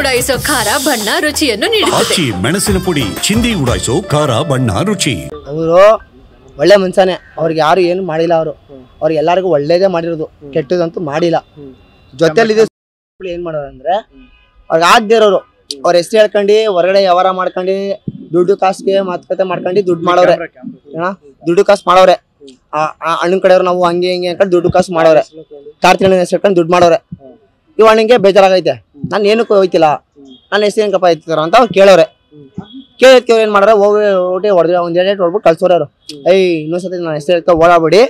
ಉಡಾಯಿಸೋ ಖಾರ ಬಣ್ಣ ರುಚಿಯನ್ನು ನೀಡುತ್ತದೆ. ಮೆಣಸಿನ ಪುಡಿ ಚಿಂದಿ ಉಡಾಯಿಸೋ ಖಾರ ಬಣ್ಣ ರುಚಿ. ಅವರು ಒಳ್ಳೆ ಮನುಷ್ಯನೇ, ಅವ್ರಿಗೆ ಯಾರು ಏನು ಮಾಡಿಲ್ಲ. ಅವ್ರಿಗೆ ಎಲ್ಲರಿಗೂ ಒಳ್ಳೇದೇ ಮಾಡಿರೋದು, ಕೆಟ್ಟದಂತೂ ಮಾಡಿಲ್ಲ. ಜೊತೆಲಿ ಏನ್ ಮಾಡೋರು ಅಂದ್ರೆ ಅವ್ರಿಗೆ ಆಗದೆ ಇರೋರು ಅವ್ರ ಹೆಸರು ಹೇಳ್ಕೊಂಡು ಹೊರಗಡೆ ವ್ಯವಹಾರ ಮಾಡ್ಕೊಂಡು ದುಡ್ಡು ಕಾಸಿಗೆ ಮಾತುಕತೆ ಮಾಡ್ಕೊಂಡು ದುಡ್ಡು ಮಾಡೋರೆ, ದುಡ್ಡು ಕಾಸು ಮಾಡೋರೆ. ಅಣ್ಣನ ಕಡೆಯವ್ರು ನಾವು ಹಂಗೆ ಹಿಂಗೆ ಅನ್ಕೊಂಡು ದುಡ್ಡು ಕಾಸು ಮಾಡೋರೆ, ಕಾರ್ತಿಕ ಹೆಸರು ಹೇಳ್ಕೊಂಡು ದುಡ್ಡು ಮಾಡೋರೆ. ಇವ್ ಅಣ್ಣಂಗೆ ಬೇಜಾರಾಗೈತೆ, ನಾನು ಏನಕ್ಕೂ ಹೋಯ್ತಿಲ್ಲ, ನನ್ನ ಹೆಸರು ಏನಕ್ಕಪ್ಪ ಐತಾರ ಅಂತ ಅವ್ರು ಕೇಳೋರೆ. ಕೇಳಿದ್ಕೆ ಏನ್ ಮಾಡ್ರೆ ಹೋಗಿ ಹೊಡೆದ್ರೆ ಒಂದ್ ಎರಡ್ ಹೊಡ್ಬಿಟ್ಟು ಕಳ್ಸೋರು. ಇನ್ನೊಂದ್ಸತಿ ನನ್ನ ಹೆಸರು ಹೇಳ್ತಾ ಓಡಾಬಿಡಿ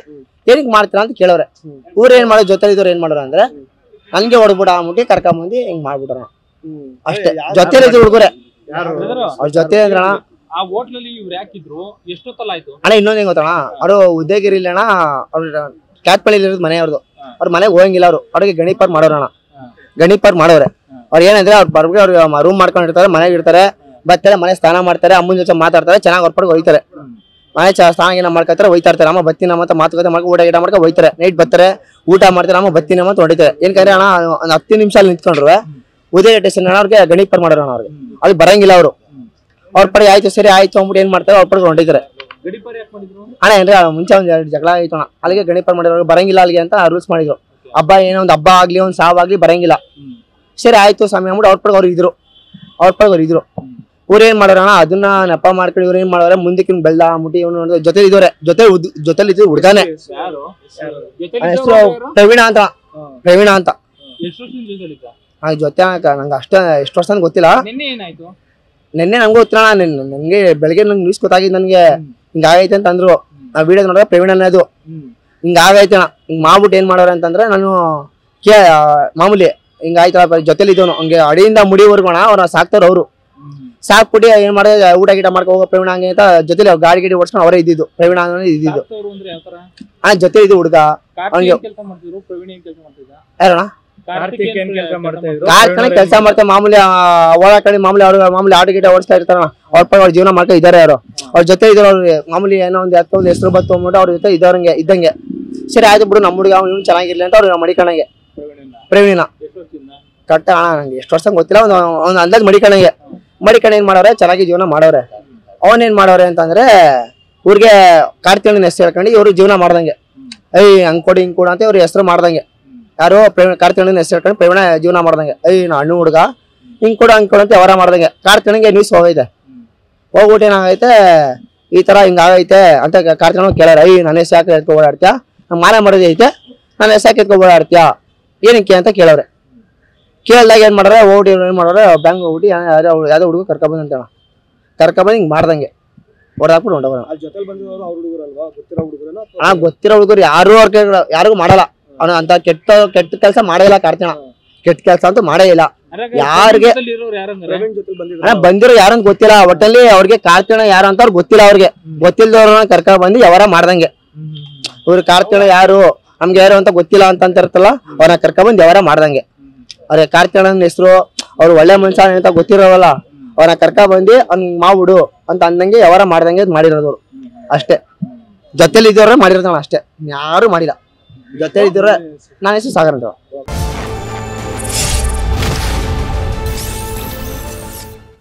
ಏನಕ್ಕೆ ಮಾಡ್ತೀರಾ ಅಂತ ಕೇಳೋರೆ. ಊರ್ ಏನ್ ಮಾಡೋ ಜೊತೆ ಇದ್ದವ್ರು ಏನ್ ಮಾಡೋರ ಅಂದ್ರೆ ನನ್ಗೆ ಹೊಡ್ಬಿಡ ಅಂದ್ಬಿಟ್ಟು ಕರ್ಕೊಂಬಂದಿ ಹಿಂಗ್ ಮಾಡ್ಬಿಟ್ರ ಅಷ್ಟೇ. ಜೊತೆಲಿ ಇದ್ರು ಹುಡುಗರೆ ಅವ್ರ ಜೊತೆ ಅಂದ್ರಣ ಅಣ್ಣ ಇನ್ನೊಂದ್ ಹೆಂಗ್ ಗೊತ್ತಣ್ಣ, ಅವ್ರು ಉದ್ಯೋಗಿರಿ ಇಲ್ಲ ಅಣ್ಣ, ಅವ್ರ ಕ್ಯಾತ್ಪಳ್ಳಿಲಿ ಇರೋದು ಮನೆ ಅವ್ರದ್ದು. ಅವ್ರ ಮನೆಗೆ ಹೋಗಂಗಿಲ್ಲ, ಅವ್ರಿಗೆ ಗಣಿಪಾರ್ ಮಾಡೋರಣ್ಣ, ಗಣಿಪಾರ್ ಮಾಡೋರೆ. ಅವ್ರು ಏನಂದ್ರೆ ಅವ್ರು ಬರ್ಬಿಟ್ಟು ಅವ್ರು ರೂಮ್ ಮಾಡ್ಕೊಂಡಿರ್ತಾರೆ, ಮನೆಗೆ ಇರ್ತಾರೆ, ಬರ್ತಾರೆ, ಮನೆ ಸ್ನಾನ ಮಾಡ್ತಾರೆ, ಅಮ್ಮನ ಜೊತೆ ಮಾತಾಡ್ತಾರೆ, ಚೆನ್ನಾಗಿ ಹೊರಪಡಿಗೆ ಹೋಯ್ತಾರೆ, ಮನೆ ಸ್ನಾನ ಏನ ಮಾಡ್ಕೊತಾರೆ, ಹೋಯ್ತಾ ಇರ್ತಾರೆ. ಅಮ್ಮ ಬತ್ತಿನ ಮತ್ತೆ ಮಾತುಕತೆ ಮಾಡ್ಕೊಂಡು ಊಟ ಗಿಟ ಮಾಡ್ಕೊಂಡು ಹೋಯ್ತಾರೆ. ನೈಟ್ ಬರ್ತಾರೆ, ಊಟ ಮಾಡ್ತಾರೆ, ಅಮ್ಮ ಬತ್ತಿನ ಮತ್ತೆ ಹೊಡಿತಾರೆ. ಏನ್ಕಂದ್ರೆ ಅಣ್ಣ ಒಂದ್ 10 ನಿಮಿಷ ಅಲ್ಲಿ ನಿಂತ್ಕೊಂಡ್ರು ಉದಯ ಸ್ಟೇಷನ್ ಅವ್ರಿಗೆ ಗಣಿಪಾರ್ ಮಾಡೋಣ. ಅವ್ರಿಗೆ ಅಲ್ಲಿ ಬರಂಗಿಲ್ಲ ಅವರು. ಅವ್ರ ಪಡೆ ಆಯ್ತು ಸರಿ ಆಯ್ತು ಅಂದ್ಬಿಟ್ಟು ಏನ್ ಮಾಡ್ತಾರೆ, ಅವ್ರ ಪಡೆ ಹೊಂಟಿದ್ದಾರೆ. ಅಣ್ಣ ಏನ್ರಿ ಮುಂಚೆ ಒಂದ್ 2 ಜಗಳ ಆಯ್ತು ಅಣ್ಣ, ಅಲ್ಲಿಗೆ ಗಣಿಪಾರ್ ಮಾಡಿದ್ರು, ಬರಂಗಿಲ್ಲ ಅಲ್ಲಿಗೆ ಅಂತ ರೂಲ್ಸ್ ಮಾಡಿದ್ರು. ಹಬ್ಬ ಏನೋ ಒಂದ್ ಹಬ್ಬ ಆಗ್ಲಿ ಒಂದ್ ಸಾವಾಗ್ಲಿ ಬರಂಗಿಲ್ಲ. ಸರಿ ಆಯ್ತು ಸ್ವಾಮಿ ಅಂದ್ಬಿಟ್ಟು ಅವ್ರ ಪಡೆ ಅವ್ರು ಇದ್ರು. ಇವ್ರು ಏನ್ ಮಾಡೋಣ ಅದನ್ನ ನೆಪ ಮಾಡ್ಕೊಂಡು ಇವ್ರು ಏನ್ ಮಾಡೋರೆ ಮುಂದಕ್ಕೆ ಬೆಳ್ದ ಮುಟ್ಟಿ ಇವನು ಜೊತೆಲಿ ಇದ್ದು ಹುಡ್ಗಾನೆ ಹೆಸರು ಪ್ರವೀಣ ಅಂತ ಜೊತೆ ನಂಗೆ ಅಷ್ಟ ಎಷ್ಟು ವರ್ಷ ಗೊತ್ತಿಲ್ಲ. ನಿನ್ನೆ ನಂಗೂ ಗೊತ್ತಿಲ್ಲ, ನನ್ಗೆ ಬೆಳಗ್ಗೆ ನಂಗೆ ನ್ಯೂಸ್ ಗೊತ್ತಾಗಿದ್ದು ನನ್ಗೆ ಹಿಂಗಾಗೈತೆ ಅಂತ ಅಂದ್ರು. ಆ ವಿಡಿಯೋ ನೋಡಿದ್ರೆ ಪ್ರವೀಣನೇ ಅದು ಹಿಂಗಾಗೈತೆ ಅಣ್ಣ. ಹಿಂಗ್ ಮಾಡ್ಬಿಟ್ಟು ಏನ್ ಮಾಡೋರೆ ಅಂತಂದ್ರೆ ನಾನು ಮಾಮೂಲಿ ಹಿಂಗಾಯ್ತಲ್ಲ ಜೊತೆಲಿ ಇದ್ದವನು ಹಂಗೆ ಅಡಿಯಿಂದ ಮುಡಿವರ್ಗೋಣ ಅವ್ರ ಸಾಕ್ತಾರ. ಅವ್ರು ಸಾಕ್ಬಿಟ್ಟು ಏನ್ ಮಾಡಿದ್ರೆ ಊಟ ಗಿಟ ಮಾಡ್ಕೊ ಹೋಗೋ ಪ್ರವೀಣ ಹಂಗೆ ಅಂತ ಜೊತೆಲಿ ಗಾಡಿ ಗಿಡಿ ಓಡಿಸ್ಕೊಂಡು ಅವರೇ ಇದ್ದಿದ್ದು. ಪ್ರವೀಣ ಇದ್ದಿದ್ದು ಆ ಜೊತೆ ಇದು ಹುಡುಗ ಹಂಗೆ ಯಾರಣ್ಣ ಕಾರ್ಖಾನೆ ಕೆಲಸ ಮಾಡ್ತಾರೆ. ಮಾಮೂಲಿ ಓಡಾಕಡೆ ಮಾಮೂಲಿ ಅವ್ರು ಮಾಮೂಲಿ ಆಟ ಗಿಟ ಓಡಿಸ್ತಾ ಇರ್ತಾರಣ. ಅವ್ರ ಜೀವನ ಮಾಡ್ಕೊ ಇದಾರೆ. ಅವ್ರ ಜೊತೆ ಇದ್ರು ಅವ್ರಿಗೆ ಮಾಮೂಲಿ ಏನೋ ಒಂದ್ ಎತ್ತೊಂದು ಹೆಸರು ಬತ್ತು ಅಂದ್ಬಿಟ್ಟು ಅವ್ರ ಜೊತೆ ಇದ್ದಂಗೆ. ಸರಿ ಆಯ್ತು ಬಿಡು, ನಮ್ಮ ಹುಡುಗ ಇವ್ನು ಚೆನ್ನಾಗಿರ್ಲಿ ಅಂತ ಅವ್ರು ಮಡಿಕಣಗೆ ಪ್ರವೀಣ ಕಟ್ಟ ಅಣ್ಣ ನಂಗೆ ಎಷ್ಟು ವರ್ಷ ಗೊತ್ತಿಲ್ಲ, ಒಂದ್ ಅಂದಾಜ್ ಮಡಿಕಣ ಏನ್ ಮಾಡೋರೆ ಚೆನ್ನಾಗಿ ಜೀವನ ಮಾಡೋರೆ. ಅವನ್ ಏನ್ ಮಾಡೋರೆ ಅಂತಂದ್ರೆ ಊರಿಗೆ ಕಾರ್ತಿಕಣ್ಣನ ಹೆಸರು ಹೇಳ್ಕೊಂಡು ಇವ್ರು ಜೀವನ ಮಾಡ್ದಂಗೆ ಹಂಗ್ ಕೊಡಿ ಹಿಂಗ್ ಕೊಡ ಅಂತ ಇವ್ರ ಹೆಸರು ಮಾಡ್ದಂಗೆ. ಯಾರು ಕಾರ್ತಿಕಣ್ಣನ ಹೆಸರು ಹೇಳ್ಕೊಂಡು ಪ್ರವೀಣ ಜೀವನ ಮಾಡ್ದಂಗೆ. ನಾ ಹಣ್ಣು ಹುಡುಗ ಹಿಂಗ್ ಕೊಡ ಹಂಗ್ ಕೊಡ ಅಂತ ವ್ಯವಹಾರ ಮಾಡ್ದಂಗೆ. ಕಾರ್ತಿಕಣ್ಣಗೆ ನ್ಯೂಸ್ ಹೋಗೈತೆ, ಹೋಗ್ಬಿಟ್ಟು ಏನಾಗೈತೆ ಈ ತರ ಹಿಂಗಾಗೈತೆ ಅಂತ ಕಾರ್ತಿಕಣ್ಣ ಕೇಳಾರ. ನನ್ನ ಹೆಸರು ಯಾಕೆ ಎತ್ಕೊ ಓಡಾಡ್ತೀಯ, ನಮ್ಮ ಮಾನ ಮರದಿ ಐತೆ, ನನ್ನ ಹೆಸರು ಯಾಕೆ ಎತ್ಕೊ ಓಡಾಡ್ತೀಯ ಏನಕ್ಕೆ ಅಂತ ಕೇಳವ್ರೆ. ಕೇಳ್ದಾಗ ಏನ್ ಮಾಡ್ರೆ ಹೋಗ್ಬಿಟ್ಟು ಏನ್ ಮಾಡೋರೆ ಬ್ಯಾಂಕ್ ಹೋಗ್ಬಿಟ್ಟು ಯಾವ್ದೋ ಹುಡುಗ ಕರ್ಕೊಬಂದು ಹಿಂಗ್ ಮಾಡ್ದಂಗೆ ಹೊಡೆದಾಕ್ಬಿಟ್ಟು ಹೊಂಟೋಗೋಣ. ಗೊತ್ತಿರೋ ಹುಡುಗರು ಯಾರಿಗೂ ಮಾಡಲ್ಲ. ಅವನು ಅಂತ ಕೆಟ್ಟ ಕೆಲಸ ಮಾಡೇ ಇಲ್ಲ ಕಾರ್ತಿಕಣ್ಣ. ಕೆಟ್ಟ ಕೆಲಸ ಅಂತೂ ಮಾಡೇ ಇಲ್ಲ. ಯಾರಿಗೆ ಬಂದಿರೋ ಯಾರಂತ ಗೊತ್ತಿಲ್ಲ. ಒಟ್ಟಲ್ಲಿ ಅವ್ರಿಗೆ ಕಾರ್ತಿಕಣ್ಣ ಯಾರು ಅಂತ ಅವ್ರಿಗೆ ಗೊತ್ತಿಲ್ಲ. ಅವ್ರಿಗೆ ಗೊತ್ತಿಲ್ದವ್ರನ್ನ ಕರ್ಕೊಂಡ್ ಬಂದು ವ್ಯವಹಾರ ಮಾಡ್ದಂಗೆ. ಇವ್ರು ಕಾರ್ತಿಕಣ್ಣ ಯಾರು ನಮ್ಗೆ ಯಾರು ಅಂತ ಗೊತ್ತಿಲ್ಲ ಅಂತ ಇರ್ತಲ್ಲ, ಅವ್ರನ್ನ ಕರ್ಕೊಂಡ್ ಬಂದು ವ್ಯವಹಾರ ಮಾಡ್ದಂಗೆ. ಅವ್ರಿಗೆ ಕಾರ್ತಿಕಣ್ಣನ ಹೆಸರು ಅವ್ರು ಒಳ್ಳೆ ಮನುಷ್ಯ ಅಂತ ಗೊತ್ತಿರೋವಲ್ಲ, ಅವ್ರನ್ನ ಕರ್ಕೊಂಡ್ ಬಂದು ಅವ್ನ್ ಮಾಡ್ಬಿಡು ಅಂತ ಅಂದಂಗೆ ವ್ಯವಹಾರ ಮಾಡ್ದಂಗೆ ಮಾಡಿರೋದವ್ರು ಅಷ್ಟೇ. ಜೊತೆಲಿ ಇದ್ದವ್ರೆ ಮಾಡಿರೋದಣ್ಣ ಅಷ್ಟೇ, ಯಾರು ಮಾಡಿಲ್ಲ. ಜೊತೆ ಇದ್ದವ್ರೆ. ನನ್ನ ಹೆಸರು ಸಾಗರ್ ಅಂತ.